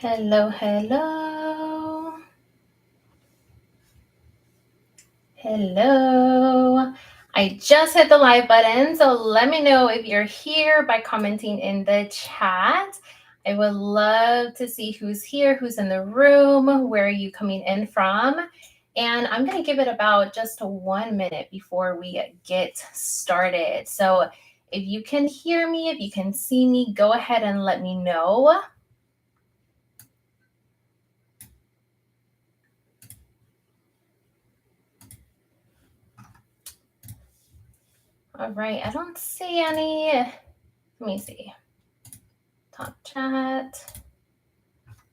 Hello, hello. Hello. I just hit the live button, so let me know if you're here by commenting in the chat. I would love to see who's here, who's in the room, where are you coming in from. And I'm going to give it about just 1 minute before we get started. So if you can hear me, if you can see me, go ahead and let me know. All right, I don't see any. Let me see. Top chat.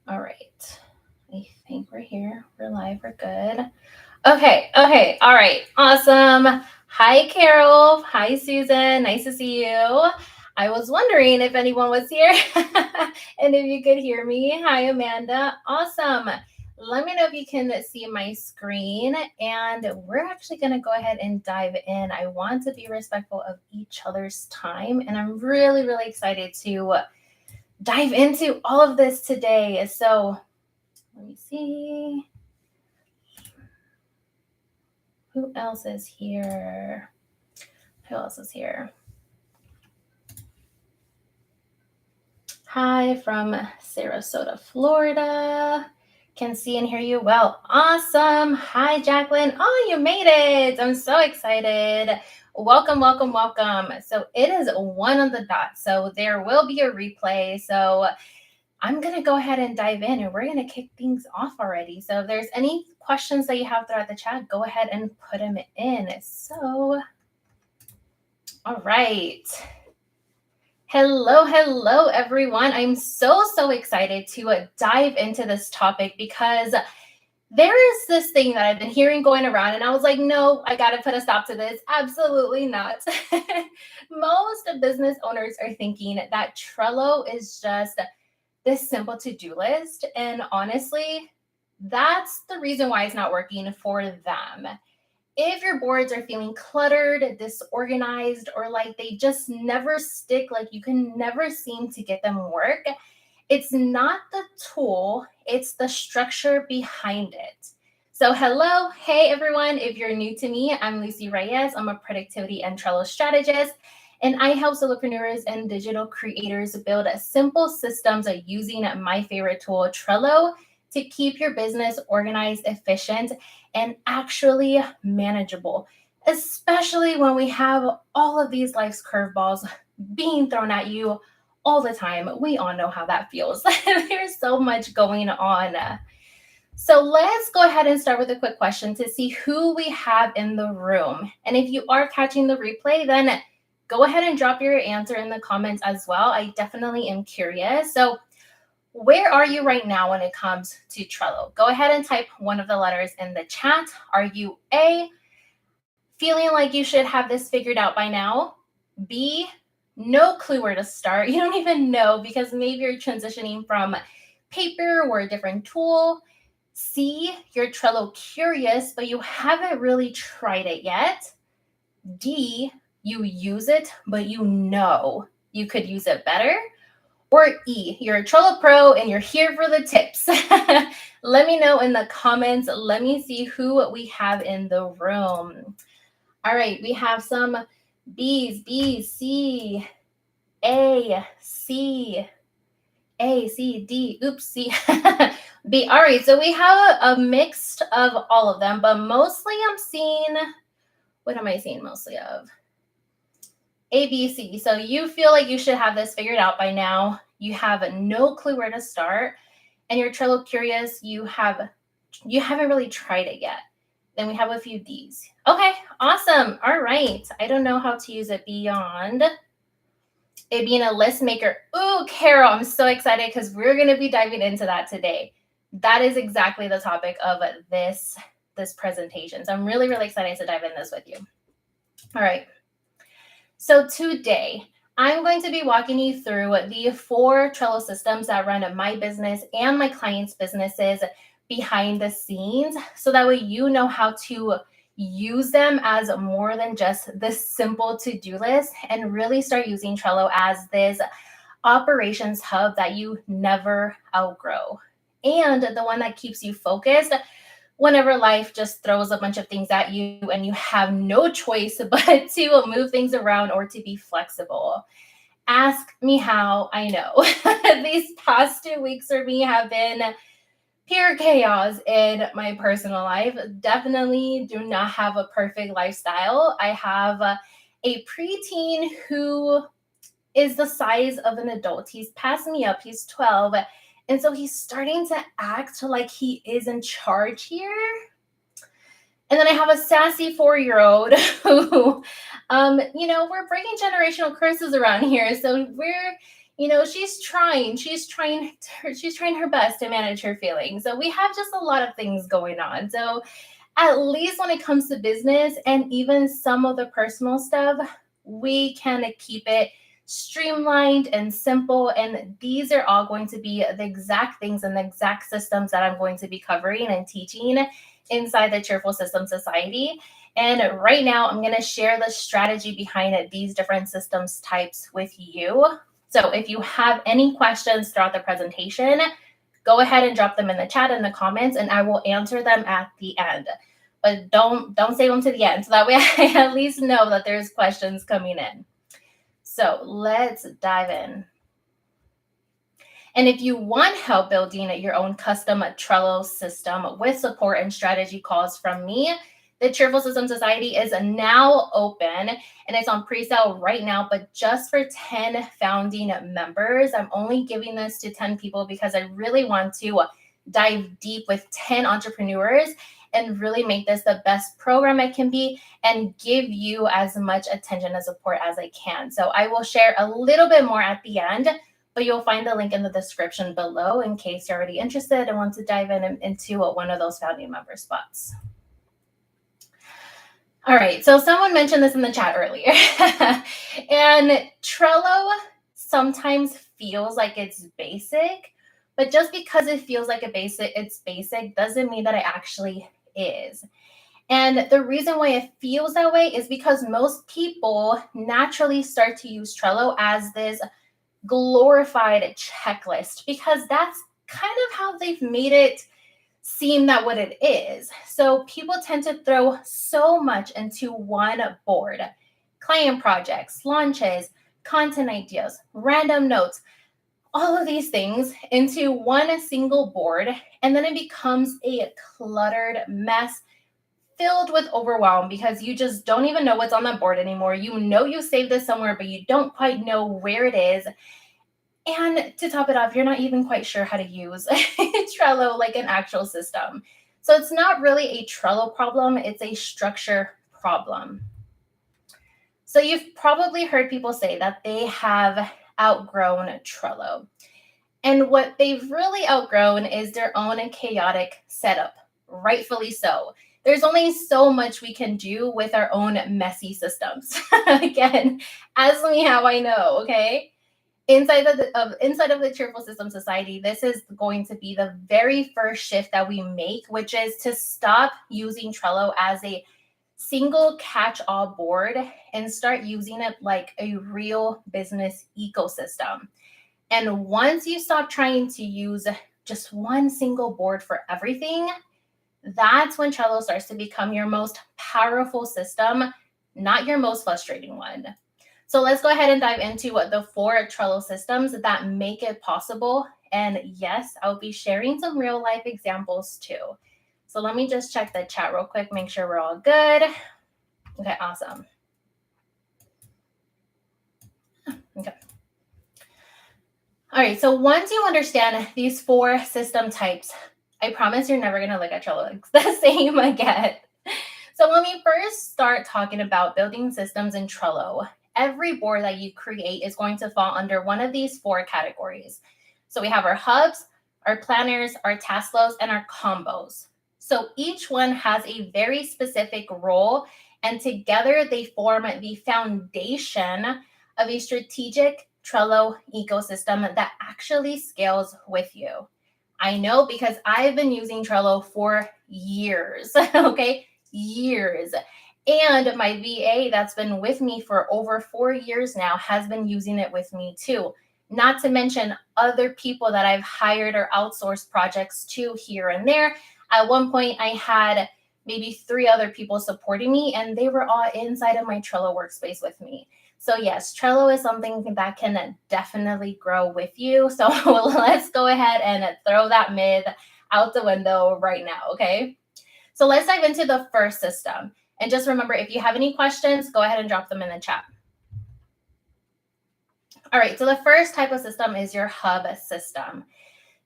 All right. I think we're here. We're live. We're good. Okay. All right. Awesome. Hi, Carol. Hi, Susan. Nice to see you. I was wondering if anyone was here and if you could hear me. Hi, Amanda. Awesome. Let me know if you can see my screen, and we're actually going to go ahead and dive in. I want to be respectful of each other's time, and I'm really, really excited to dive into all of this today. So let me see. Who else is here? Hi from Sarasota, Florida. Can see and hear you well. Awesome. Hi, Jacqueline. Oh, you made it. I'm so excited. Welcome. So it is 1 on the dot. So there will be a replay. So I'm going to go ahead and dive in, and we're going to kick things off already. So if there's any questions that you have throughout the chat, go ahead and put them in. So, all right. Hello, everyone. I'm so excited to dive into this topic because there is this thing that I've been hearing going around, and I was like, no, I got to put a stop to this. Absolutely not. Most business owners are thinking that Trello is just this simple to-do list. And honestly, that's the reason why it's not working for them. If your boards are feeling cluttered, disorganized, or like they just never stick, like you can never seem to get them work, it's not the tool, it's the structure behind it. So hello, hey everyone. If you're new to me, I'm Lucy Reyes. I'm a productivity and Trello strategist, and I help solopreneurs and digital creators build simple systems using my favorite tool, Trello, to keep your business organized, efficient, and actually manageable, especially when we have all of these life's curveballs being thrown at you all the time. We all know how that feels. There's so much going on. So let's go ahead and start with a quick question to see who we have in the room. And if you are catching the replay, then go ahead and drop your answer in the comments as well. I definitely am curious. So where are you right now when it comes to Trello? Go ahead and type one of the letters in the chat. Are you A, feeling like you should have this figured out by now? B, no clue where to start. You don't even know because maybe you're transitioning from paper or a different tool. C, you're Trello curious, but you haven't really tried it yet. D, you use it, but you know you could use it better. Or E, you're a Trello pro and you're here for the tips. Let me know in the comments. Let me see who we have in the room. All right, we have some B's, B, C, A, C, D, oops, C, B. All right, so we have a mix of all of them, but mostly I'm seeing, what am I seeing mostly of? A, B, C. So you feel like you should have this figured out by now. You have no clue where to start, and you're Trello curious. You haven't really tried it yet. Then we have a few D's. Okay, awesome. All right. I don't know how to use it beyond it being a list maker. Ooh, Carol, I'm so excited because we're going to be diving into that today. That is exactly the topic of this presentation. So I'm really excited to dive in this with you. All right. So today, I'm going to be walking you through the 4 Trello systems that run my business and my clients' businesses behind the scenes, so that way you know how to use them as more than just this simple to-do list and really start using Trello as this operations hub that you never outgrow, and the one that keeps you focused whenever life just throws a bunch of things at you and you have no choice but to move things around or to be flexible. Ask me how I know. These past 2 weeks for me have been pure chaos in my personal life. Definitely do not have a perfect lifestyle. I have a preteen who is the size of an adult. He's passed me up. He's 12. And so he's starting to act like he is in charge here. And then I have a sassy 4-year-old who, we're breaking generational curses around here. So she's trying her best to manage her feelings. So we have just a lot of things going on. So at least when it comes to business and even some of the personal stuff, we can keep it streamlined and simple. And these are all going to be the exact things and the exact systems that I'm going to be covering and teaching inside the Cheerful System Society. And right now, I'm going to share the strategy behind these different systems types with you. So if you have any questions throughout the presentation, go ahead and drop them in the chat in the comments, and I will answer them at the end. But don't save them to the end, so that way I at least know that there's questions coming in. So let's dive in. And if you want help building your own custom Trello system with support and strategy calls from me, the Cheerful System Society is now open and it's on pre-sale right now, but just for 10 founding members. I'm only giving this to 10 people because I really want to dive deep with 10 entrepreneurs and really make this the best program it can be and give you as much attention and support as I can. So I will share a little bit more at the end, but you'll find the link in the description below in case you're already interested and want to dive into one of those founding member spots. All right, so someone mentioned this in the chat earlier. And Trello sometimes feels like it's basic, but just because it feels like it's basic doesn't mean that it actually is. And the reason why it feels that way is because most people naturally start to use Trello as this glorified checklist because that's kind of how they've made it seem that what it is. So people tend to throw so much into one board: client projects, launches, content ideas, random notes, all of these things into one single board. And then it becomes a cluttered mess filled with overwhelm because you just don't even know what's on the board anymore. You know you saved this somewhere, but you don't quite know where it is. And to top it off, you're not even quite sure how to use Trello like an actual system. So it's not really a Trello problem, it's a structure problem. So you've probably heard people say that they have outgrown Trello. And what they've really outgrown is their own chaotic setup, rightfully so. There's only so much we can do with our own messy systems. Again, ask me how I know, okay? Inside of the Cheerful System Society, this is going to be the very first shift that we make, which is to stop using Trello as a single catch-all board and start using it like a real business ecosystem. And once you stop trying to use just one single board for everything, that's when Trello starts to become your most powerful system, not your most frustrating one. So let's go ahead and dive into the 4 Trello systems that make it possible. And yes, I'll be sharing some real life examples too. So let me just check the chat real quick, make sure we're all good. Okay, awesome. Okay. All right, so once you understand these 4 system types, I promise you're never going to look at Trello the same again. So when we first start talking about building systems in Trello, every board that you create is going to fall under one of these 4 categories. So we have our hubs, our planners, our task flows, and our combos. So each one has a very specific role, and together they form the foundation of a strategic Trello ecosystem that actually scales with you. I know because I've been using Trello for years, okay? Years. And my VA that's been with me for over 4 years now has been using it with me too. not to mention other people that I've hired or outsourced projects to here and there. At one point, I had maybe 3 other people supporting me, and they were all inside of my Trello workspace with me. So yes, Trello is something that can definitely grow with you. So let's go ahead and throw that myth out the window right now, okay? So let's dive into the first system. And just remember, if you have any questions, go ahead and drop them in the chat. All right, so the first type of system is your hub system.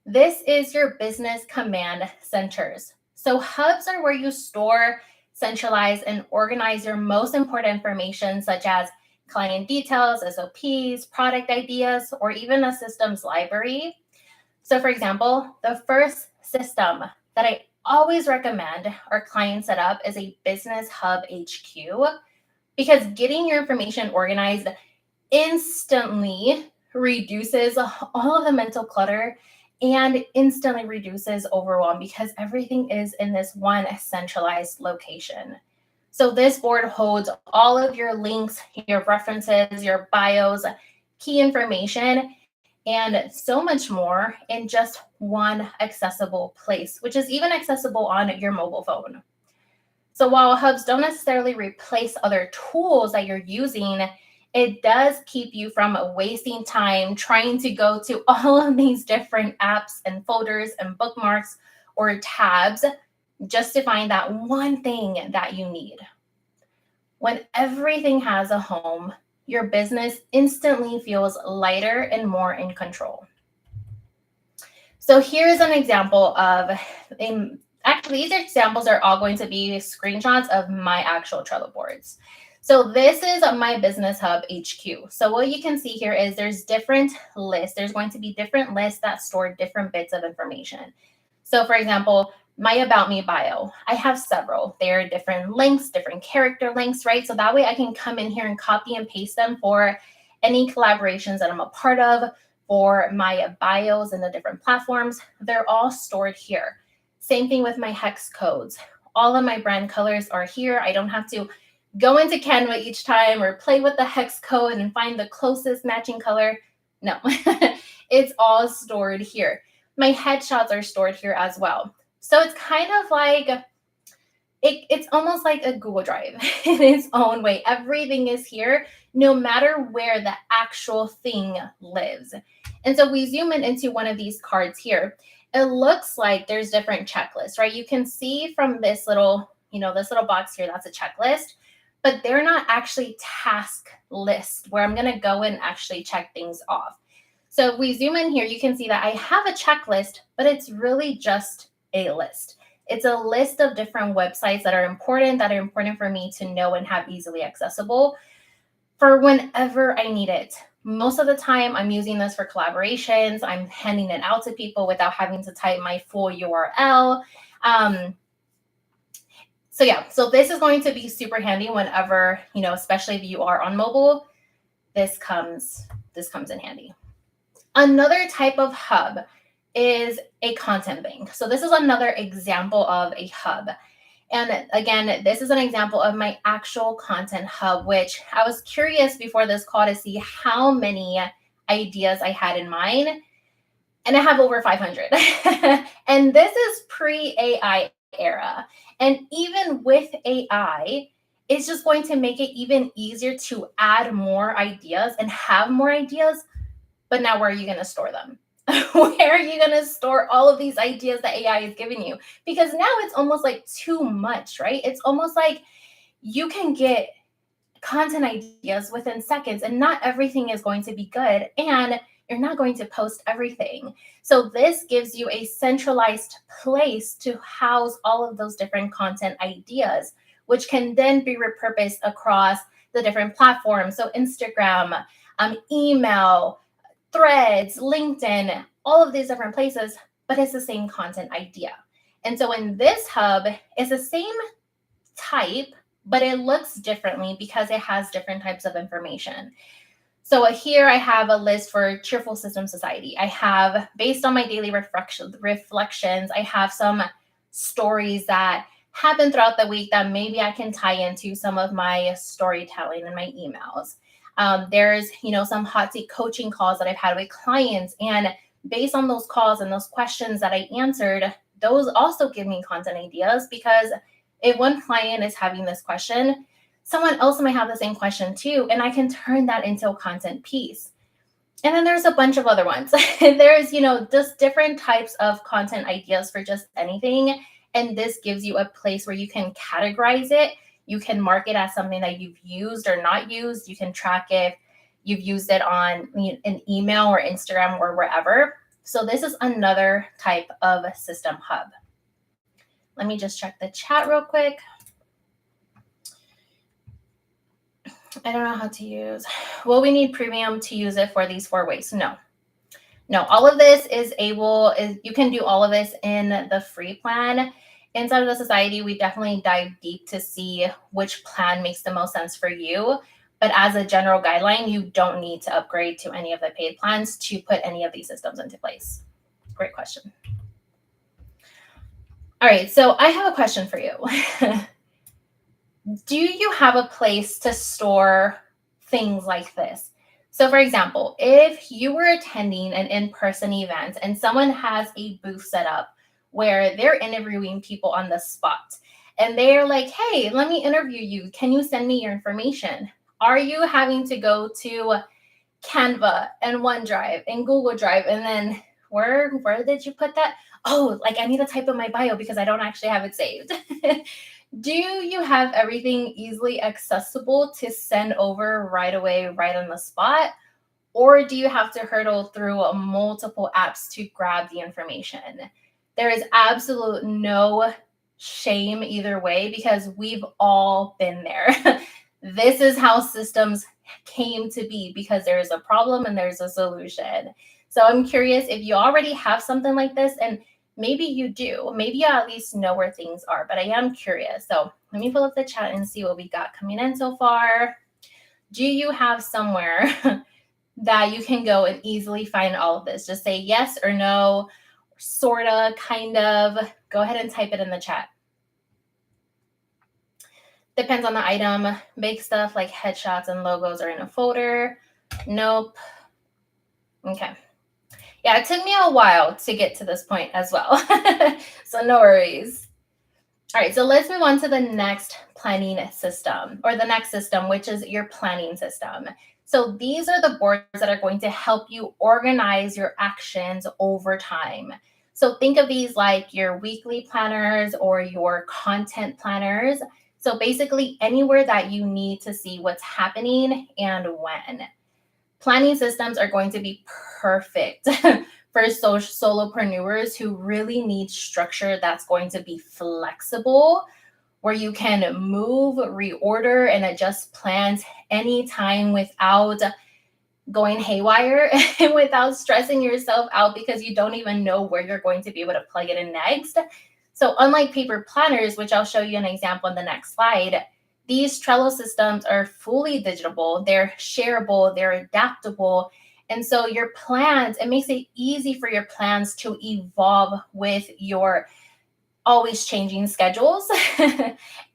This is your business command centers. So hubs are where you store, centralize, and organize your most important information, such as client details, SOPs, product ideas, or even a systems library. So for example, the first system that I always recommend our clients set up is a business hub HQ, because getting your information organized instantly reduces all of the mental clutter and instantly reduces overwhelm, because everything is in this one centralized location. So this board holds all of your links, your references, your bios, key information, and so much more in just one accessible place, which is even accessible on your mobile phone. So while hubs don't necessarily replace other tools that you're using, it does keep you from wasting time trying to go to all of these different apps and folders and bookmarks or tabs just to find that one thing that you need. When everything has a home, your business instantly feels lighter and more in control. So here's an example of actually, these examples are all going to be screenshots of my actual Trello boards. So this is my Business Hub HQ. So what you can see here is there's different lists. There's going to be different lists that store different bits of information. So for example, my About Me bio, I have several. There are different links, different character links, right? So that way I can come in here and copy and paste them for any collaborations that I'm a part of, for my bios and the different platforms. They're all stored here. Same thing with my hex codes. All of my brand colors are here. I don't have to go into Canva each time or play with the hex code and find the closest matching color. No, it's all stored here. My headshots are stored here as well. So it's kind of like, it's almost like a Google Drive in its own way. Everything is here, no matter where the actual thing lives. And so we zoom in into one of these cards here. It looks like there's different checklists, right? You can see from this little, this little box here, that's a checklist, but they're not actually task lists where I'm going to go and actually check things off. So if we zoom in here, you can see that I have a checklist, but it's really just a list. It's a list of different websites that are important for me to know and have easily accessible for whenever I need it. Most of the time, I'm using this for collaborations. I'm handing it out to people without having to type my full URL. So this is going to be super handy whenever, especially if you are on mobile, this comes in handy. Another type of hub is a content bank. So this is another example of a hub. And again, this is an example of my actual content hub, which I was curious before this call to see how many ideas I had in mind. And I have over 500. And this is pre-AI era. And even with AI, it's just going to make it even easier to add more ideas and have more ideas. But now where are you going to store them? Where are you going to store all of these ideas that AI is giving you? Because now it's almost like too much, right? It's almost like you can get content ideas within seconds, and not everything is going to be good, and you're not going to post everything. So this gives you a centralized place to house all of those different content ideas, which can then be repurposed across the different platforms. So Instagram, email, Threads, LinkedIn, all of these different places, but it's the same content idea. And so in this hub, it's the same type, but it looks differently because it has different types of information. So here I have a list for Cheerful System Society. I have, based on my daily reflections, I have some stories that happen throughout the week that maybe I can tie into some of my storytelling and my emails. There's, some hot seat coaching calls that I've had with clients. And based on those calls and those questions that I answered, those also give me content ideas, because if one client is having this question, someone else might have the same question too. And I can turn that into a content piece. And then there's a bunch of other ones. There's, just different types of content ideas for just anything. And this gives you a place where you can categorize it. You can mark it as something that you've used or not used. You can track if you've used it on an email or Instagram or wherever. So this is another type of system hub. Let me just check the chat real quick. I don't know how to use. Will we need premium to use it for these 4 ways? No, all of this you can do all of this in the free plan. Inside of the society, we definitely dive deep to see which plan makes the most sense for you. But as a general guideline, you don't need to upgrade to any of the paid plans to put any of these systems into place. Great question. All right, so I have a question for you. Do you have a place to store things like this? So for example, if you were attending an in-person event and someone has a booth set up where they're interviewing people on the spot, and they're like, hey, let me interview you. Can you send me your information? Are you having to go to Canva and OneDrive and Google Drive? And then where did you put that? Oh, like I need to type in my bio because I don't actually have it saved. Do you have everything easily accessible to send over right away, right on the spot? Or do you have to hurdle through multiple apps to grab the information? There is absolute no shame either way, because we've all been there. This is how systems came to be, because there is a problem and there's a solution. So I'm curious if you already have something like this, and maybe you do. Maybe you at least know where things are, but I am curious. So let me pull up the chat and see what we got coming in so far. Do you have somewhere that you can go and easily find all of this? Just say yes or no, sorta, kind of. Go ahead and type it in the chat. Depends on the item. Big stuff like headshots and logos are in a folder. Nope. Okay. Yeah, it took me a while to get to this point as well. So no worries. All right, so let's move on to the next planning system, or the next system, which is your planning system. So these are the boards that are going to help you organize your actions over time. So think of these like your weekly planners or your content planners. So basically anywhere that you need to see what's happening and when. Planning systems are going to be perfect for solopreneurs who really need structure that's going to be flexible, where you can move, reorder, and adjust plans anytime without going haywire and without stressing yourself out because you don't even know where you're going to be able to plug it in next. So unlike paper planners, which I'll show you an example in the next slide, these Trello systems are fully digitable, they're shareable, they're adaptable. And so your plans, it makes it easy for your plans to evolve with your always changing schedules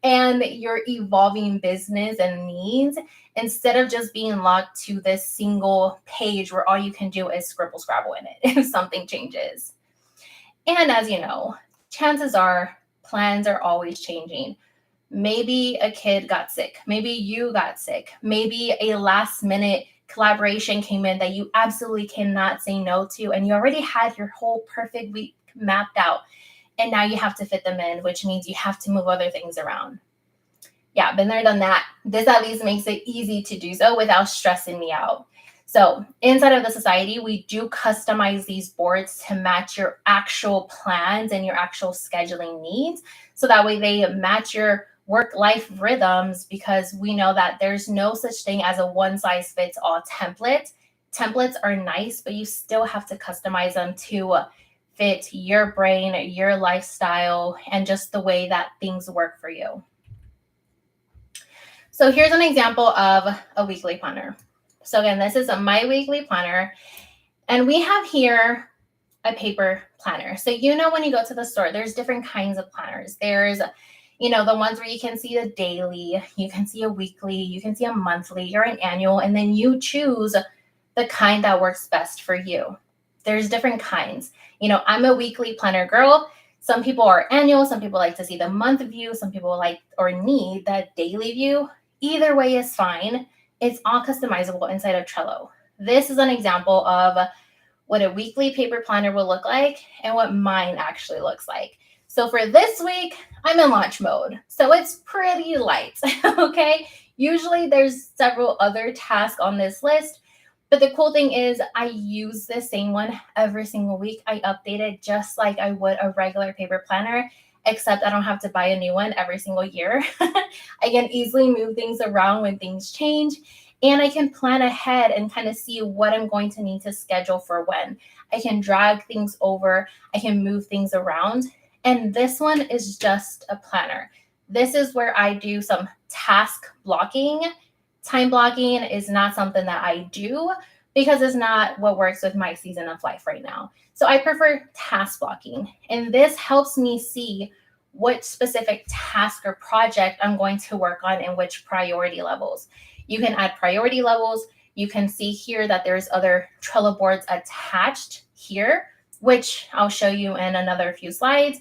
and your evolving business and needs, instead of just being locked to this single page where all you can do is scribble scrabble in it if something changes. And as you know, chances are plans are always changing. Maybe a kid got sick. Maybe you got sick. Maybe a last minute collaboration came in that you absolutely cannot say no to, and you already had your whole perfect week mapped out. And now you have to fit them in, which means you have to move other things around. Yeah, been there, done that. This at least makes it easy to do so without stressing me out. So inside of the society, we do customize these boards to match your actual plans and your actual scheduling needs. So that way they match your work-life rhythms, because we know that there's no such thing as a one-size-fits-all template. Templates are nice, but you still have to customize them to fit your brain, your lifestyle, and just the way that things work for you. So here's an example of a weekly planner. So again, this is my weekly planner, and we have here a paper planner. So when you go to the store, there's different kinds of planners. There's The ones where you can see a daily, you can see a weekly, you can see a monthly or an annual, and then you choose the kind that works best for you. There's different kinds. I'm a weekly planner girl. Some people are annual, some people like to see the month view, some people like or need that daily view. Either way is fine. It's all customizable inside of Trello. This is an example of what a weekly paper planner will look like and what mine actually looks like. So for this week, I'm in launch mode. So it's pretty light, okay? Usually there's several other tasks on this list, but the cool thing is I use the same one every single week. I update it just like I would a regular paper planner, except I don't have to buy a new one every single year. I can easily move things around when things change, and I can plan ahead and kind of see what I'm going to need to schedule for when. I can drag things over, I can move things around. And this one is just a planner. This is where I do some task blocking. Time blocking is not something that I do because it's not what works with my season of life right now. So I prefer task blocking. And this helps me see what specific task or project I'm going to work on and which priority levels. You can add priority levels. You can see here that there's other Trello boards attached here, which I'll show you in another few slides.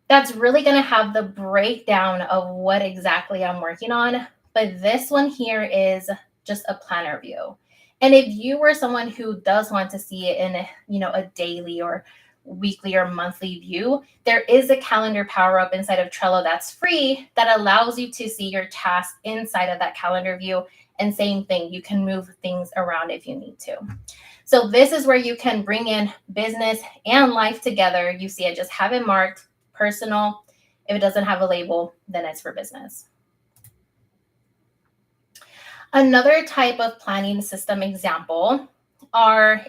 That's really going to have the breakdown of what exactly I'm working on. But this one here is just a planner view. And if you were someone who does want to see it in, a daily or weekly or monthly view, there is a calendar power up inside of Trello that's free that allows you to see your tasks inside of that calendar view. And same thing, you can move things around if you need to. So this is where you can bring in business and life together. You see, I just have it marked personal. If it doesn't have a label, then it's for business. Another type of planning system example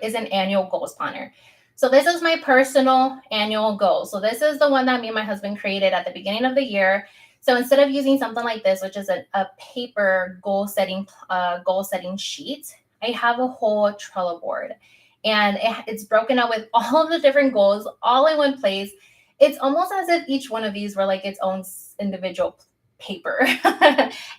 is an annual goals planner. So this is my personal annual goal. So this is the one that me and my husband created at the beginning of the year. So instead of using something like this, which is a paper goal setting sheet, I have a whole Trello board, and it's broken up with all of the different goals all in one place. It's almost as if each one of these were like its own individual paper,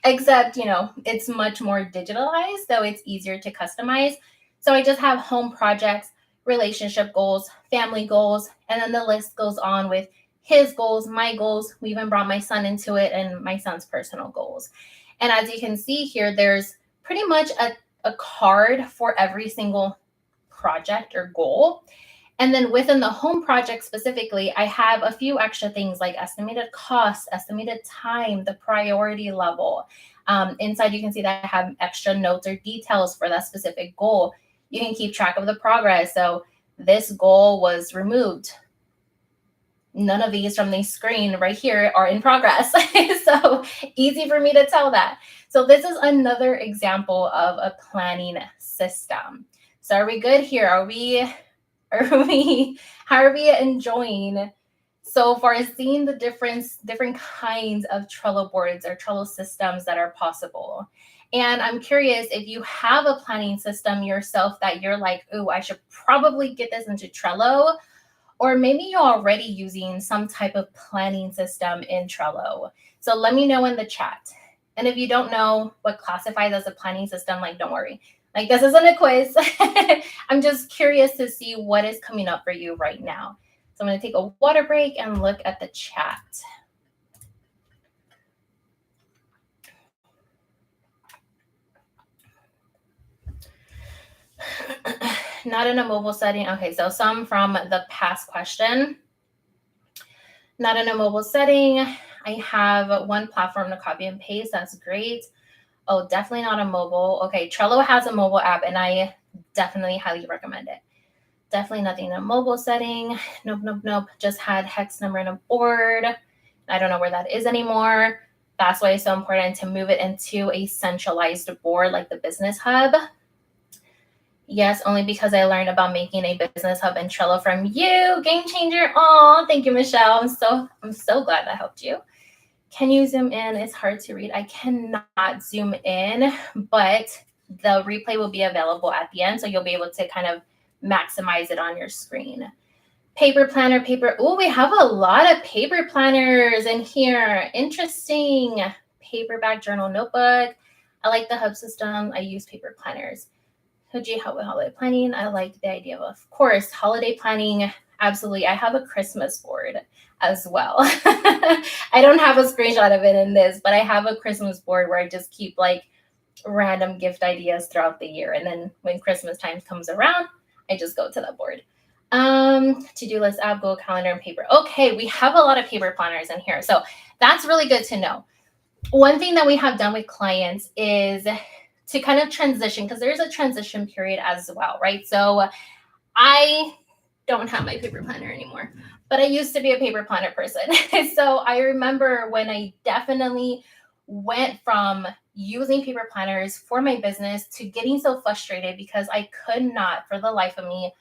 except, it's much more digitalized, so it's easier to customize. So I just have home projects, relationship goals, family goals, and then the list goes on with his goals, my goals. We even brought my son into it and my son's personal goals. And as you can see here, there's pretty much a card for every single project or goal. And then within the home project specifically, I have a few extra things like estimated cost, estimated time, the priority level. Inside, you can see that I have extra notes or details for that specific goal. You can keep track of the progress. So this goal was removed. None of these from the screen right here are in progress. So easy for me to tell that. So this is another example of a planning system. So are we good here? How are we enjoying so far seeing the different kinds of Trello boards or Trello systems that are possible? And I'm curious if you have a planning system yourself that you're like, oh, I should probably get this into Trello, or maybe you're already using some type of planning system in Trello. So let me know in the chat. And if you don't know what classifies as a planning system, don't worry. This isn't a quiz. I'm just curious to see what is coming up for you right now. So I'm going to take a water break and look at the chat. Not in a mobile setting. Okay, so some from the past question. Not in a mobile setting. I have one platform to copy and paste. That's great. Oh, definitely not a mobile. Okay, Trello has a mobile app, and I definitely highly recommend it. Definitely nothing in a mobile setting. Nope. Just had hex number in a board. I don't know where that is anymore. That's why it's so important to move it into a centralized board like the Business Hub. Yes, only because I learned about making a Business Hub in Trello from you. Game changer. Oh, thank you, Michelle. I'm so glad that helped you. Can you zoom in? It's hard to read. I cannot zoom in, but the replay will be available at the end, so you'll be able to kind of maximize it on your screen. Paper planner, paper. Oh, we have a lot of paper planners in here. Interesting. Paperback journal notebook. I like the hub system. I use paper planners. Could you help with holiday planning? I like the idea of course, holiday planning. Absolutely. I have a Christmas board as well. I don't have a screenshot of it in this, but I have a Christmas board where I just keep like random gift ideas throughout the year. And then when Christmas time comes around, I just go to that board. To-do list, app, Google Calendar, and paper. Okay, we have a lot of paper planners in here. So that's really good to know. One thing that we have done with clients is to kind of transition, because there's a transition period as well, right? So I don't have my paper planner anymore, but I used to be a paper planner person. So I remember when I definitely went from using paper planners for my business to getting so frustrated because I could not, for the life of me,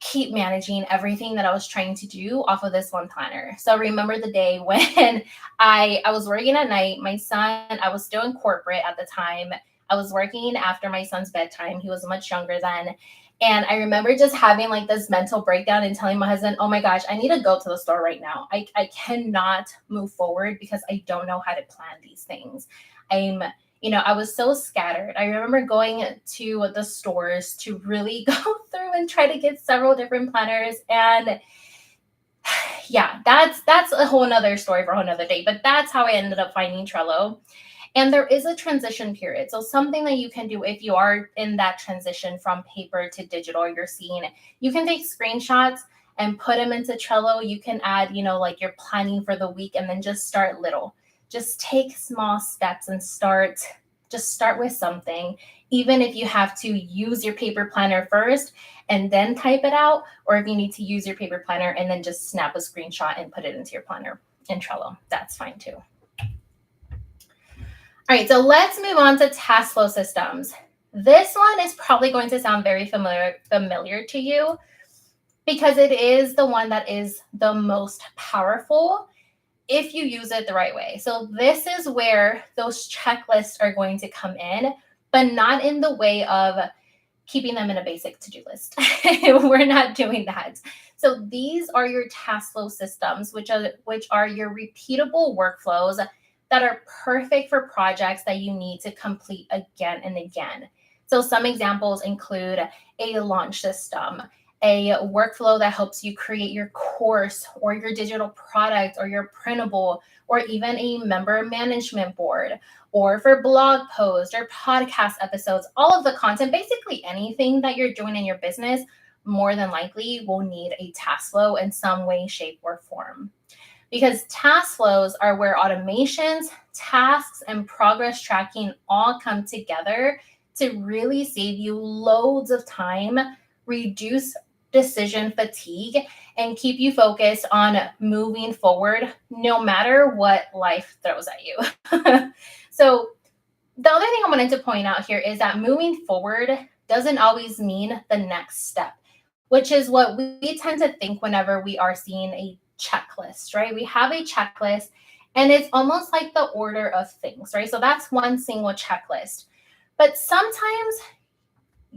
keep managing everything that I was trying to do off of this one planner. So I remember the day when I was working at night. My son, I was still in corporate at the time. I was working after my son's bedtime. He was much younger then. And I remember just having like this mental breakdown and telling my husband, oh my gosh, I need to go to the store right now. I cannot move forward because I don't know how to plan these things. I was so scattered. I remember going to the stores to really go through and try to get several different planners. And yeah, that's a whole nother story for a whole nother day. But that's how I ended up finding Trello. And there is a transition period. So something that you can do if you are in that transition from paper to digital, you're seeing it. You can take screenshots and put them into Trello. You can add, like you're planning for the week and then just start little. Just take small steps and start with something, even if you have to use your paper planner first and then type it out, or if you need to use your paper planner and then just snap a screenshot and put it into your planner in Trello. That's fine too. All right, so let's move on to task flow systems. This one is probably going to sound very familiar to you because it is the one that is the most powerful if you use it the right way. So this is where those checklists are going to come in, but not in the way of keeping them in a basic to-do list. We're not doing that. So these are your task flow systems, which are your repeatable workflows that are perfect for projects that you need to complete again and again. So some examples include a launch system, a workflow that helps you create your course or your digital product or your printable, or even a member management board, or for blog posts or podcast episodes. All of the content, basically anything that you're doing in your business, more than likely will need a task flow in some way, shape, or form. Because task flows are where automations, tasks, and progress tracking all come together to really save you loads of time, reduce decision fatigue, and keep you focused on moving forward no matter what life throws at you. So the other thing I wanted to point out here is that moving forward doesn't always mean the next step, which is what we tend to think whenever we are seeing a checklist, right? We have a checklist and it's almost like the order of things, right? So that's one single checklist. But sometimes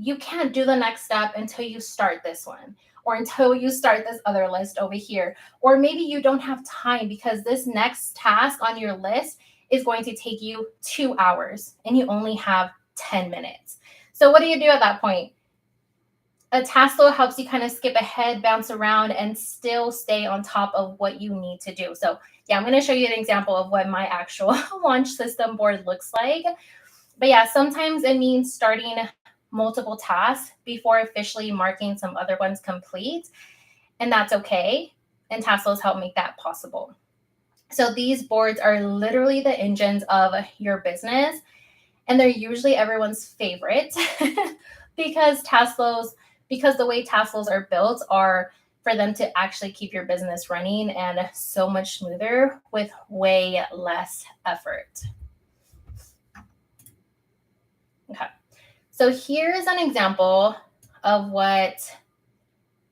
you can't do the next step until you start this one, or until you start this other list over here. Or maybe you don't have time because this next task on your list is going to take you 2 hours and you only have 10 minutes. So what do you do at that point? A task flow helps you kind of skip ahead, bounce around, and still stay on top of what you need to do. So yeah, I'm going to show you an example of what my actual launch system board looks like. But yeah, sometimes it means starting multiple tasks before officially marking some other ones complete. And that's okay. And task flows help make that possible. So these boards are literally the engines of your business. And they're usually everyone's favorite because the way task flows are built are for them to actually keep your business running and so much smoother with way less effort. Okay. So here's an example of what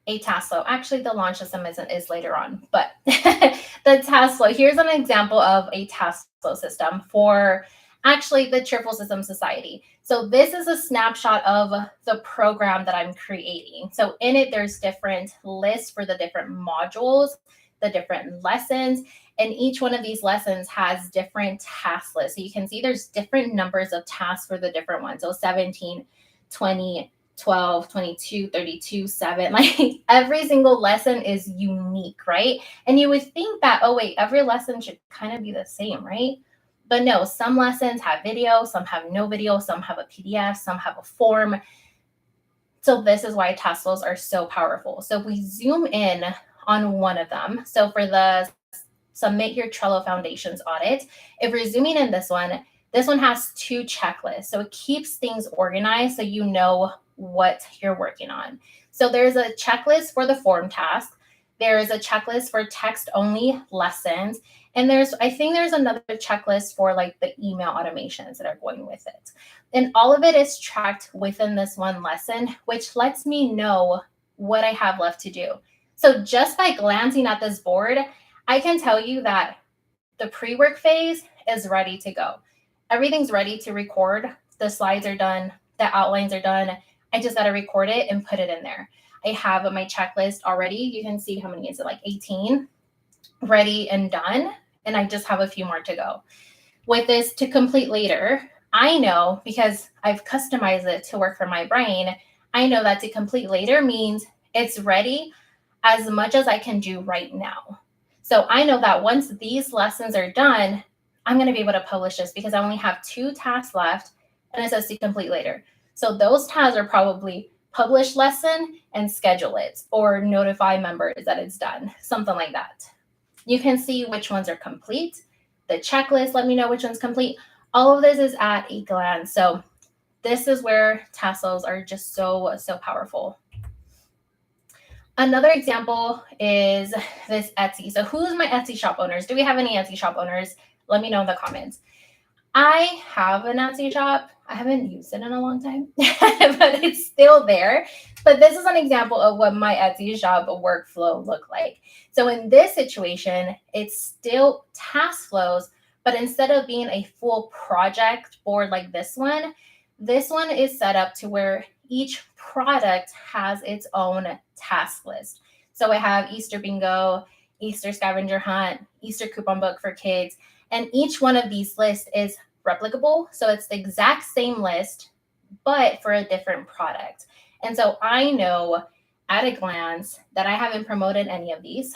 a task flow, actually the launch system is later on, but the task flow, here's an example of a task flow system for Actually, the Cheerful System Society. So this is a snapshot of the program that I'm creating. So in it, there's different lists for the different modules, the different lessons, and each one of these lessons has different task lists. So you can see there's different numbers of tasks for the different ones. So 17, 20, 12, 22, 32, 7. Like every single lesson is unique, right? And you would think that, oh, wait, every lesson should kind of be the same, right? But no, some lessons have video, some have no video, some have a PDF, some have a form. So this is why task flows are so powerful. So if we zoom in on one of them, so for the submit your Trello Foundations audit, if we're zooming in this one has 2 checklists. So it keeps things organized so you know what you're working on. So there's a checklist for the form task. There is a checklist for text only lessons. And I think there's another checklist for like the email automations that are going with it. And all of it is tracked within this one lesson, which lets me know what I have left to do. So just by glancing at this board, I can tell you that the pre-work phase is ready to go. Everything's ready to record. The slides are done. The outlines are done. I just got to record it and put it in there. I have my checklist already. You can see how many is it, like 18, ready and done. And I just have a few more to go. With this to complete later, I know because I've customized it to work for my brain, I know that to complete later means it's ready as much as I can do right now. So I know that once these lessons are done, I'm going to be able to publish this because I only have 2 tasks left and it says to complete later. So those tasks are probably publish lesson and schedule it or notify members that it's done, something like that. You can see which ones are complete. The checklist, let me know which one's complete. All of this is at a glance. So this is where task flows are just so powerful. Another example is this Etsy. So who's my Etsy shop owners? Do we have any Etsy shop owners? Let me know in the comments. I have an Etsy shop. I haven't used it in a long time, but it's still there. But this is an example of what my Etsy shop workflow looked like. So in this situation, it's still task flows, but instead of being a full project board like this one is set up to where each product has its own task list. So I have Easter bingo, Easter scavenger hunt, Easter coupon book for kids, and each one of these lists is replicable. So it's the exact same list, but for a different product. And so I know at a glance that I haven't promoted any of these,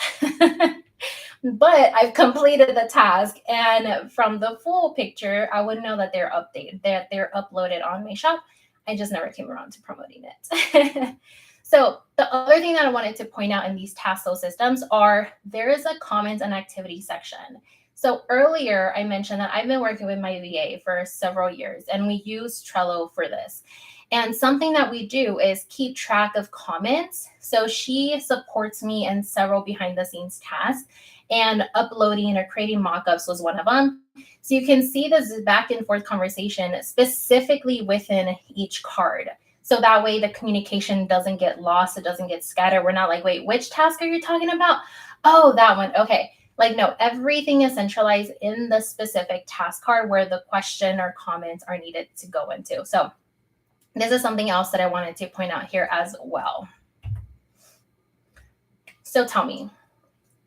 but I've completed the task. And from the full picture, I would know that they're updated, that they're uploaded on my shop. I just never came around to promoting it. So the other thing that I wanted to point out in these task flow systems are there is a comments and activity section. So earlier I mentioned that I've been working with my VA for several years and we use Trello for this. And something that we do is keep track of comments. So she supports me in several behind the scenes tasks and uploading or creating mockups was one of them. So you can see this back and forth conversation specifically within each card. So that way the communication doesn't get lost, it doesn't get scattered. We're not like, wait, which task are you talking about? Oh, that one. Okay. Like, no, everything is centralized in the specific task card where the question or comments are needed to go into. So this is something else that I wanted to point out here as well. So tell me,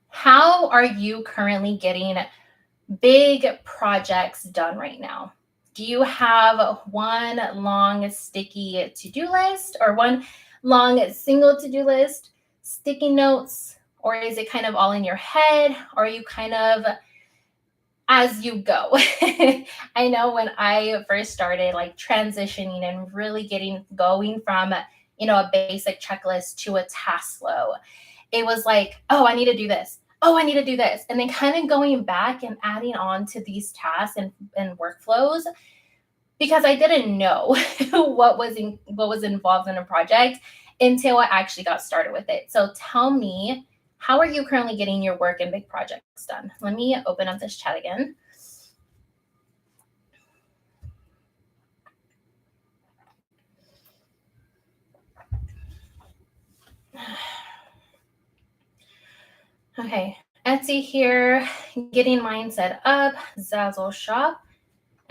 how are you currently getting big projects done right now? Do you have one long sticky to-do list or one long single to-do list, sticky notes, or is it kind of all in your head? Or are you kind of as you go? I know when I first started like transitioning and really going from, a basic checklist to a task flow, it was like, oh, I need to do this. Oh, I need to do this. And then kind of going back and adding on to these tasks and workflows because I didn't know what was involved in a project until I actually got started with it. So tell me, how are you currently getting your work and big projects done? Let me open up this chat again. Okay, Etsy here, getting mine set up, Zazzle shop,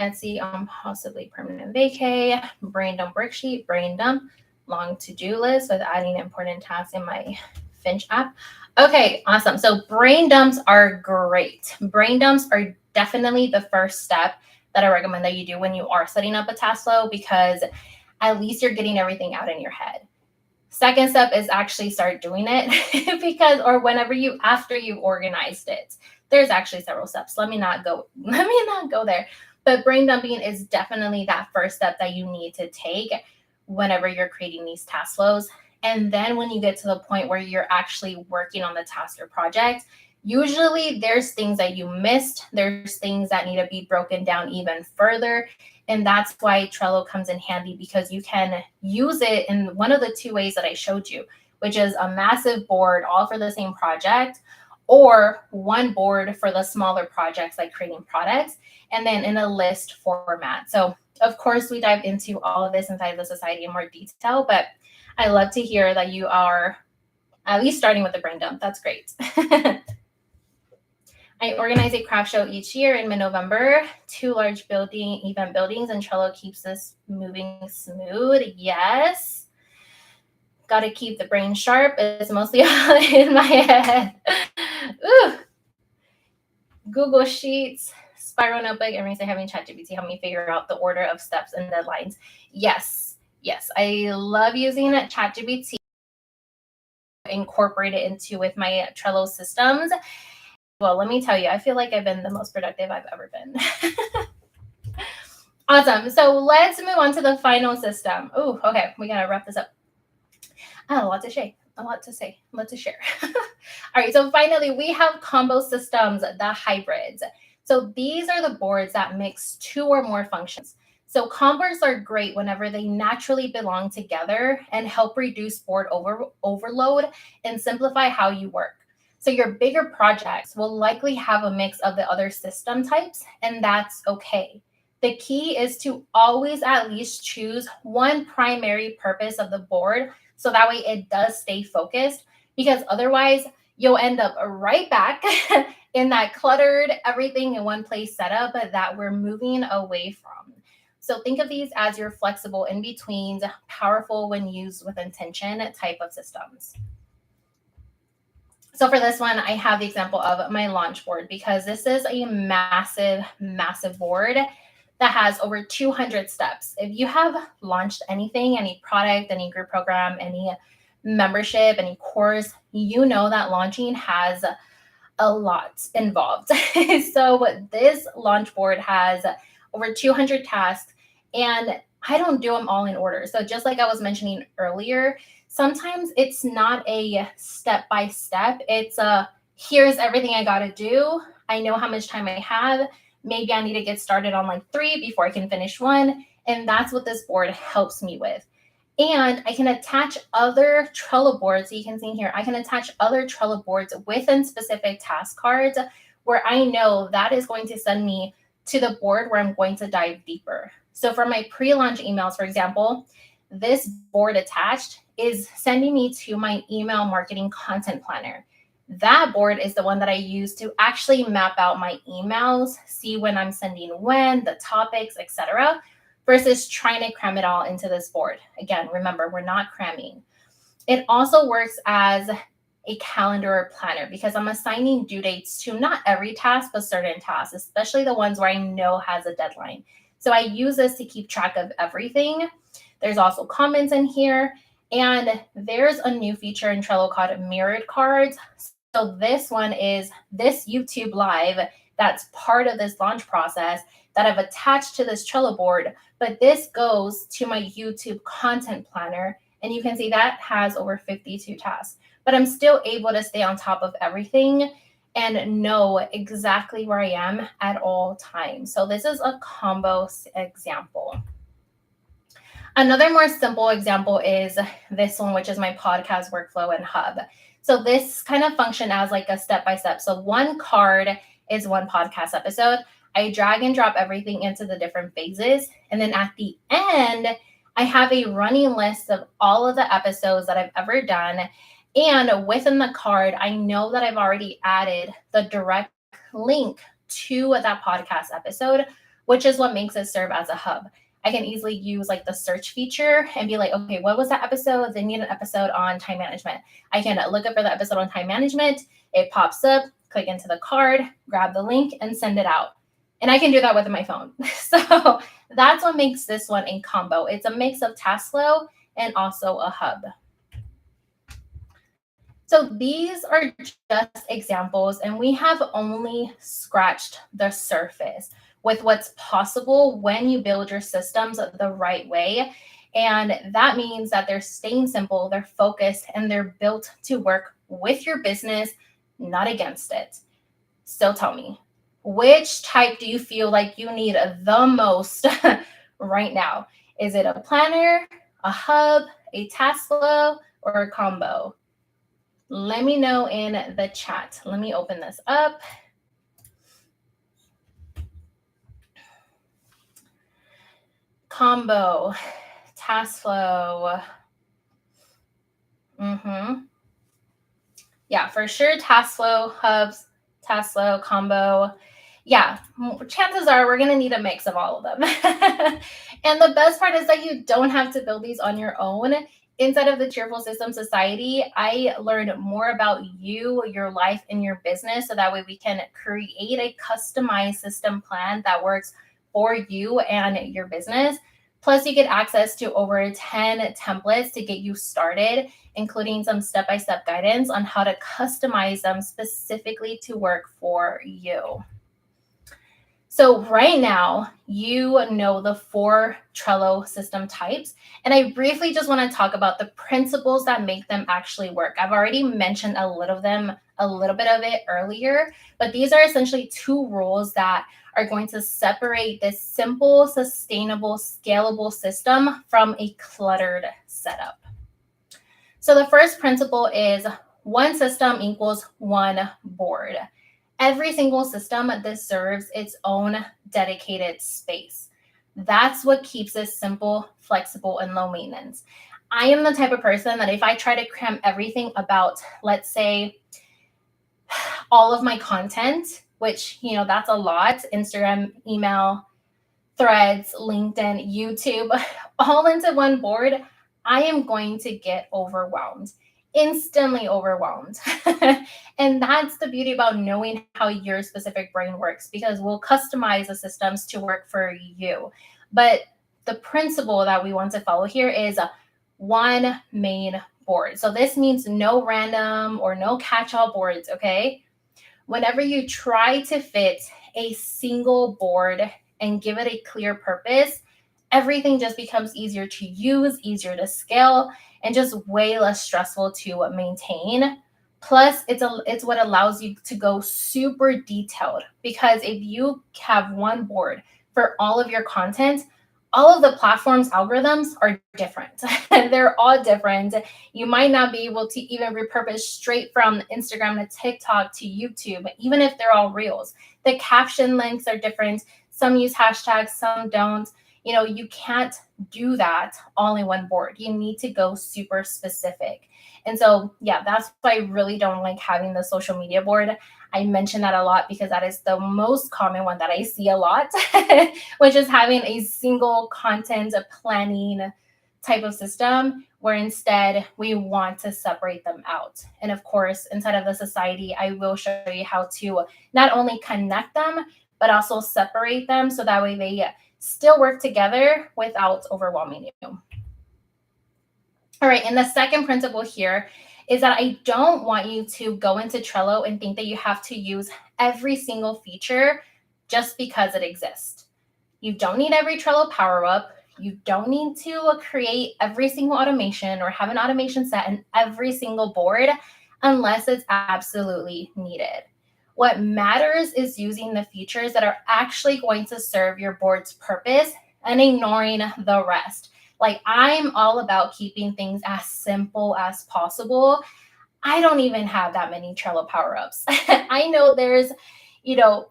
Etsy on possibly permanent vacay, brain dump worksheet, brain dump, long to-do list with adding important tasks in my Finch app. Okay, awesome. So brain dumps are great. Brain dumps are definitely the first step that I recommend that you do when you are setting up a task flow, because at least you're getting everything out in your head. Second step is actually start doing it because, or whenever you, after you've organized it, there's actually several steps. Let me not go there. But brain dumping is definitely that first step that you need to take whenever you're creating these task flows. And then when you get to the point where you're actually working on the task or project, usually there's things that you missed. There's things that need to be broken down even further. And that's why Trello comes in handy, because you can use it in one of the two ways that I showed you, which is a massive board all for the same project, or one board for the smaller projects like creating products, and then in a list format. So of course, we dive into all of this inside the society in more detail, but I love to hear that you are at least starting with the brain dump. That's great. I organize a craft show each year in mid-November, 2 large event buildings, and Trello keeps this moving smooth. Yes. Got to keep the brain sharp. It's mostly all in my head. Ooh. Google Sheets, Spiral Notebook, and having ChatGPT help me figure out the order of steps and deadlines. Yes. I love using ChatGPT, incorporate it into with my Trello systems. Well, let me tell you, I feel like I've been the most productive I've ever been. Awesome. So let's move on to the final system. Oh, okay. We got to wrap this up. A lot to share. All right. So finally, we have combo systems, the hybrids. So these are the boards that mix 2 or more functions. So combos are great whenever they naturally belong together and help reduce board overload and simplify how you work. So your bigger projects will likely have a mix of the other system types, and that's okay. The key is to always at least choose one primary purpose of the board, so that way it does stay focused, because otherwise you'll end up right back in that cluttered everything in one place setup that we're moving away from. So think of these as your flexible in-betweens, powerful when used with intention type of systems. So for this one, I have the example of my launch board, because this is a massive, massive board that has over 200 steps. If you have launched anything, any product, any group program, any membership, any course, you know that launching has a lot involved. So this launch board has over 200 tasks, and I don't do them all in order. So just like I was mentioning earlier, sometimes it's not a step-by-step. It's here's everything I got to do. I know how much time I have. Maybe I need to get started on like 3 before I can finish 1. And that's what this board helps me with. And I can attach other Trello boards. So you can see here, I can attach other Trello boards within specific task cards where I know that is going to send me to the board where I'm going to dive deeper. So for my pre-launch emails, for example, this board attached is sending me to my email marketing content planner. That board is the one that I use to actually map out my emails, see when I'm sending when, the topics, etc., versus trying to cram it all into this board. Again, remember, we're not cramming. It also works as a calendar or planner, because I'm assigning due dates to not every task, but certain tasks, especially the ones where I know has a deadline. So I use this to keep track of everything. There's also comments in here, and there's a new feature in Trello called mirrored cards. So this one is this YouTube live that's part of this launch process that I've attached to this Trello board, but this goes to my YouTube content planner, and you can see that has over 52 tasks. But I'm still able to stay on top of everything and know exactly where I am at all times. So this is a combo example. Another more simple example is this one, which is my podcast workflow and hub. So this kind of function as like a step-by-step. So one card is one podcast episode. I drag and drop everything into the different phases. And then at the end, I have a running list of all of the episodes that I've ever done. And within the card, I know that I've already added the direct link to that podcast episode, which is what makes it serve as a hub. I can easily use like the search feature and be like, okay, what was that episode? They need an episode on time management. I can look up for the episode on time management. It pops up, click into the card, grab the link, and send it out. And I can do that with my phone. So that's what makes this one a combo. It's a mix of task flow and also a hub. So these are just examples, and we have only scratched the surface with what's possible when you build your systems the right way. And that means that they're staying simple, they're focused, and they're built to work with your business, not against it. So tell me, which type do you feel like you need the most right now? Is it a planner, a hub, a task flow, or a combo? Let me know in the chat. Let me open this up. Combo, task flow. Yeah, for sure. Task flow, hubs, task flow, combo. Yeah, chances are we're going to need a mix of all of them. And the best part is that you don't have to build these on your own. Inside of the Cheerful System Society, I learned more about you, your life, and your business so that way we can create a customized system plan that works for you and your business. Plus, you get access to over 10 templates to get you started, including some step-by-step guidance on how to customize them specifically to work for you. So right now, you know the 4 Trello system types, and I briefly just want to talk about the principles that make them actually work. I've already mentioned a little bit of it earlier, but these are essentially 2 rules that are going to separate this simple, sustainable, scalable system from a cluttered setup. So the first principle is 1 system equals 1 board. Every single system deserves its own dedicated space. That's what keeps it simple, flexible, and low maintenance. I am the type of person that if I try to cram everything about, let's say, all of my content, which, that's a lot, Instagram, email, Threads, LinkedIn, YouTube, all into one board, I am going to get overwhelmed, instantly overwhelmed. And that's the beauty about knowing how your specific brain works, because we'll customize the systems to work for you. But the principle that we want to follow here is 1 main board. So this means no random or no catch-all boards, okay? Whenever you try to fit a single board and give it a clear purpose, everything just becomes easier to use, easier to scale, and just way less stressful to maintain. Plus, it's what allows you to go super detailed, because if you have one board for all of your content, all of the platforms' algorithms are different. They're all different. You might not be able to even repurpose straight from Instagram to TikTok to YouTube, even if they're all reels. The caption links are different. Some use hashtags, some don't. You can't do that all in one board. You need to go super specific. And so, yeah, that's why I really don't like having the social media board. I mention that a lot because that is the most common one that I see a lot, which is having a single content planning type of system, where instead we want to separate them out. And of course, inside of the society, I will show you how to not only connect them, but also separate them so that way they still work together without overwhelming you. All right, and the second principle here is that I don't want you to go into Trello and think that you have to use every single feature just because it exists. You don't need every Trello power-up. You don't need to create every single automation or have an automation set in every single board unless it's absolutely needed. What matters is using the features that are actually going to serve your board's purpose and ignoring the rest. Like, I'm all about keeping things as simple as possible. I don't even have that many Trello power-ups. I know there's,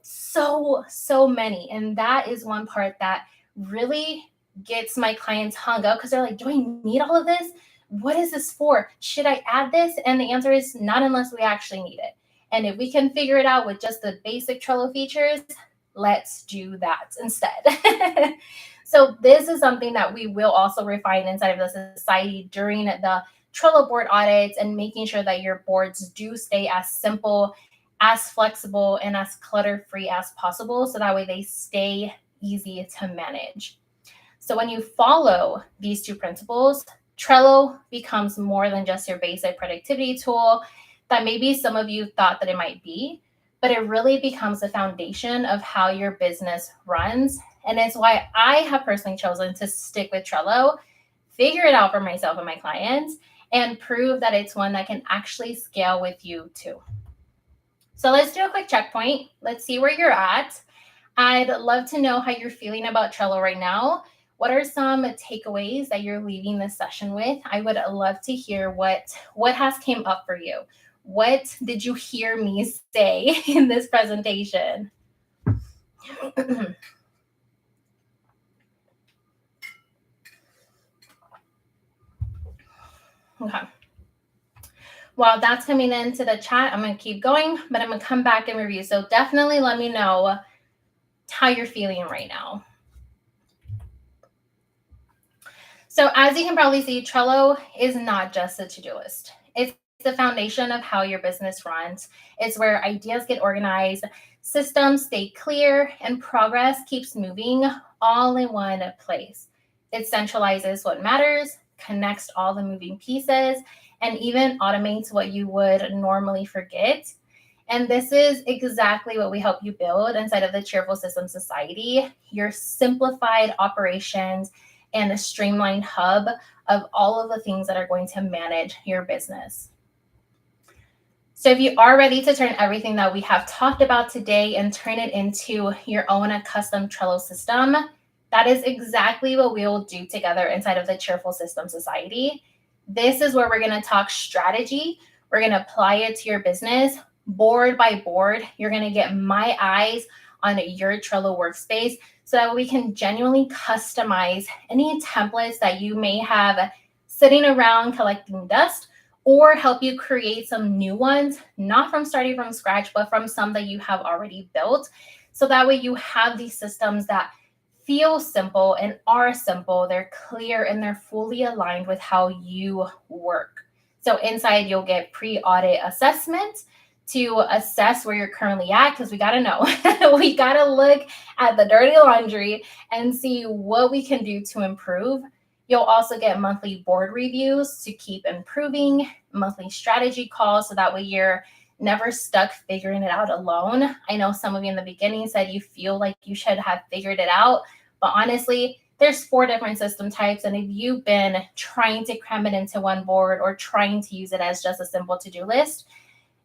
so many. And that is one part that really gets my clients hung up, because they're like, do I need all of this? What is this for? Should I add this? And the answer is not unless we actually need it. And if we can figure it out with just the basic Trello features, Let's do that instead. So this is something that we will also refine inside of the society during the Trello board audits, and making sure that your boards do stay as simple, as flexible, and as clutter-free as possible, so that way they stay easy to manage. So when you follow these two principles, Trello becomes more than just your basic productivity tool that maybe some of you thought that it might be, but it really becomes the foundation of how your business runs. And it's why I have personally chosen to stick with Trello, figure it out for myself and my clients, and prove that it's one that can actually scale with you too. So let's do a quick checkpoint. Let's see where you're at. I'd love to know how you're feeling about Trello right now. What are some takeaways that you're leaving this session with? I would love to hear what has came up for you. What did you hear me say in this presentation? Okay. While that's coming into the chat, I'm going to keep going, but I'm going to come back and review. So definitely let me know how you're feeling right now. So as you can probably see, Trello is not just a to-do list. It's the foundation of how your business runs. It's where ideas get organized, systems stay clear, and progress keeps moving all in one place. It centralizes what matters, connects all the moving pieces, and even automates what you would normally forget. And this is exactly what we help you build inside of the Cheerful System Society, your simplified operations and a streamlined hub of all of the things that are going to manage your business. So if you are ready to turn everything that we have talked about today and turn it into your own custom Trello system, that is exactly what we will do together inside of the Cheerful System Society. This is where we're going to talk strategy. We're going to apply it to your business board by board. You're going to get my eyes on your Trello workspace so that we can genuinely customize any templates that you may have sitting around collecting dust, or help you create some new ones, not from starting from scratch, but from some that you have already built. So that way you have these systems that feel simple and are simple. They're clear and they're fully aligned with how you work. So inside you'll get pre-audit assessment to assess where you're currently at, because we got to know. We got to look at the dirty laundry and see what we can do to improve. You'll also get monthly board reviews to keep improving, monthly strategy calls, so that way you're never stuck figuring it out alone. I know some of you in the beginning said you feel like you should have figured it out, but honestly, there's 4 different system types. And if you've been trying to cram it into one board or trying to use it as just a simple to-do list,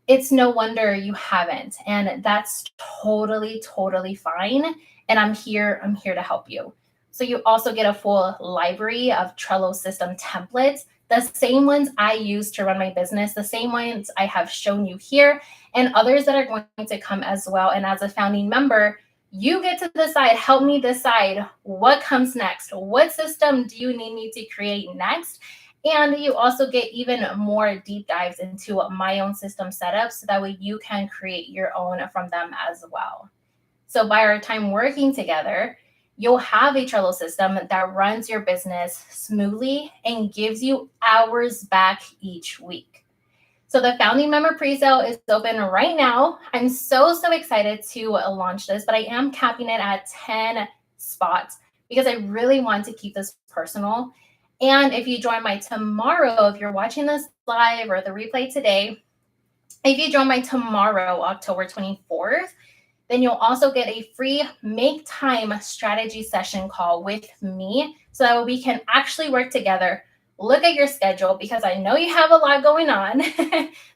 it's no wonder you haven't. And that's totally, totally fine. And I'm here to help you. So you also get a full library of Trello system templates, the same ones I use to run my business, the same ones I have shown you here, and others that are going to come as well. And as a founding member, you get to decide, help me decide what comes next. What system do you need me to create next? And you also get even more deep dives into my own system setup, so that way you can create your own from them as well. So by our time working together, you'll have a Trello system that runs your business smoothly and gives you hours back each week. So the founding member pre-sale is open right now. I'm so excited to launch this, but I am capping it at 10 spots because I really want to keep this personal. And if you join my tomorrow, if you're watching this live or the replay today, if you join my tomorrow, October 24th, then you'll also get a free make time strategy session call with me, so that we can actually work together, look at your schedule, because I know you have a lot going on.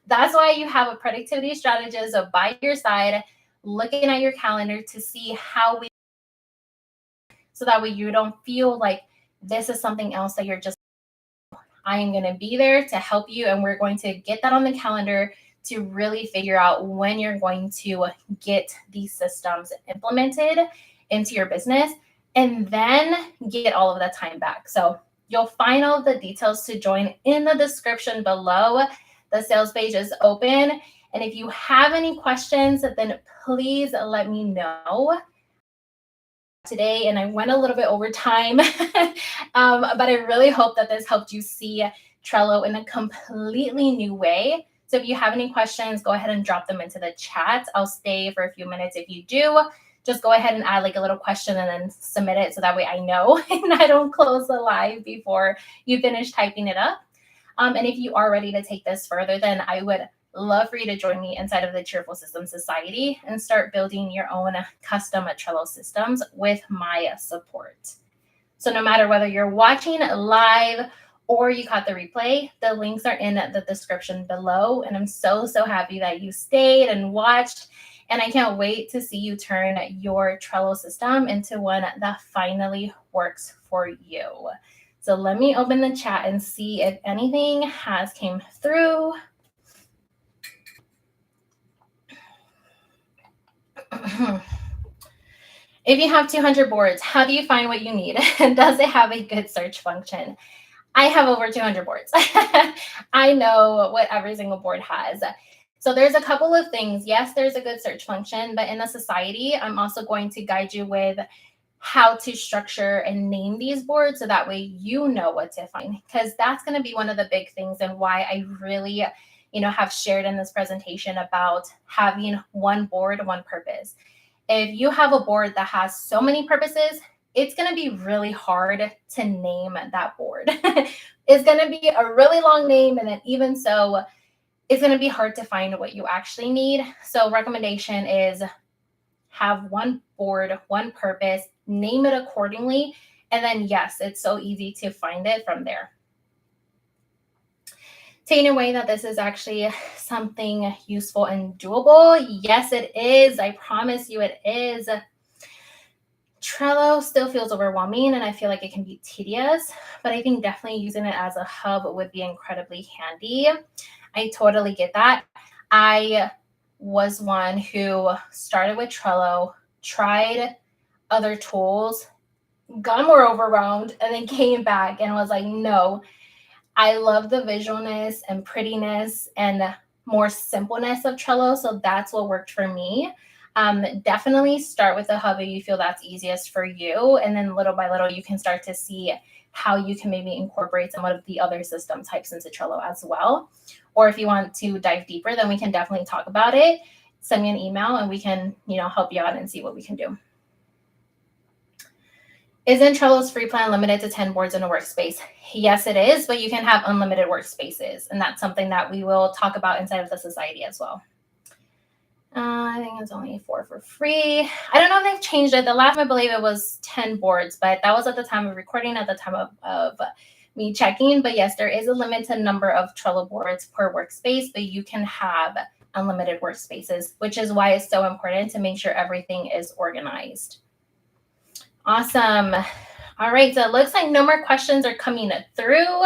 That's why you have a productivity strategist by your side, looking at your calendar to see how we, so that way you don't feel like this is something else that you're just, I am going to be there to help you, and we're going to get that on the calendar to really figure out when you're going to get these systems implemented into your business, and then get all of that time back. So you'll find all of the details to join in the description below. The sales page is open. And if you have any questions, then please let me know. today, and I went a little bit over time, but I really hope that this helped you see Trello in a completely new way. So if you have any questions, go ahead and drop them into the chat. I'll stay for a few minutes. If you do, just go ahead and add like a little question and then submit it so that way I know and I don't close the live before you finish typing it up. And if you are ready to take this further, then I would love for you to join me inside of the Cheerful Systems Society and start building your own custom Trello systems with my support. So no matter whether you're watching live or you caught the replay, the links are in the description below. And I'm so happy that you stayed and watched. And I can't wait to see you turn your Trello system into one that finally works for you. So let me open the chat and see if anything has came through. If you have 200 boards, how do you find what you need? And does it have a good search function? I have over 200 boards. I know what every single board has. So there's a couple of things. Yes, there's a good search function, but in the society, I'm also going to guide you with how to structure and name these boards so that way you know what to find, because that's going to be one of the big things and why I really have shared in this presentation about having one board, one purpose. If you have a board that has so many purposes, it's going to be really hard to name that board. It's going to be a really long name, and then even so, it's going to be hard to find what you actually need. So recommendation is have one board, one purpose, name it accordingly, and then yes, it's so easy to find it from there. Taking away that this is actually something useful and doable. Yes, it is. I promise you it is. Trello still feels overwhelming and I feel like it can be tedious, but I think definitely using it as a hub would be incredibly handy. I totally get that. I was one who started with Trello, tried other tools, got more overwhelmed, and then came back and was like, no, I love the visualness and prettiness and more simpleness of Trello. So that's what worked for me. Definitely start with the hub if you feel that's easiest for you. And then little by little, you can start to see how you can maybe incorporate some of the other system types into Trello as well. Or if you want to dive deeper, then we can definitely talk about it. Send me an email and we can, help you out and see what we can do. Isn't Trello's free plan limited to 10 boards in a workspace? Yes, it is, but you can have unlimited workspaces. And that's something that we will talk about inside of the society as well. I think it's only 4 for free. I don't know if they've changed it. The last time I believe it was 10 boards, but that was at the time of recording, at the time of me checking. But yes, there is a limited number of Trello boards per workspace, but you can have unlimited workspaces, which is why it's so important to make sure everything is organized. Awesome. All right, so it looks like no more questions are coming through.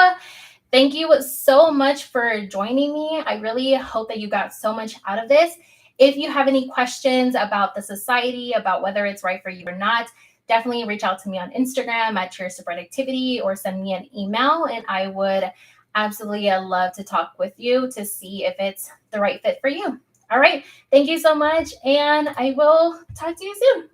Thank you so much for joining me. I really hope that you got so much out of this. If you have any questions about the society, about whether it's right for you or not, definitely reach out to me on Instagram at Cheers to Productivity or send me an email, and I would absolutely love to talk with you to see if it's the right fit for you. All right, thank you so much, and I will talk to you soon.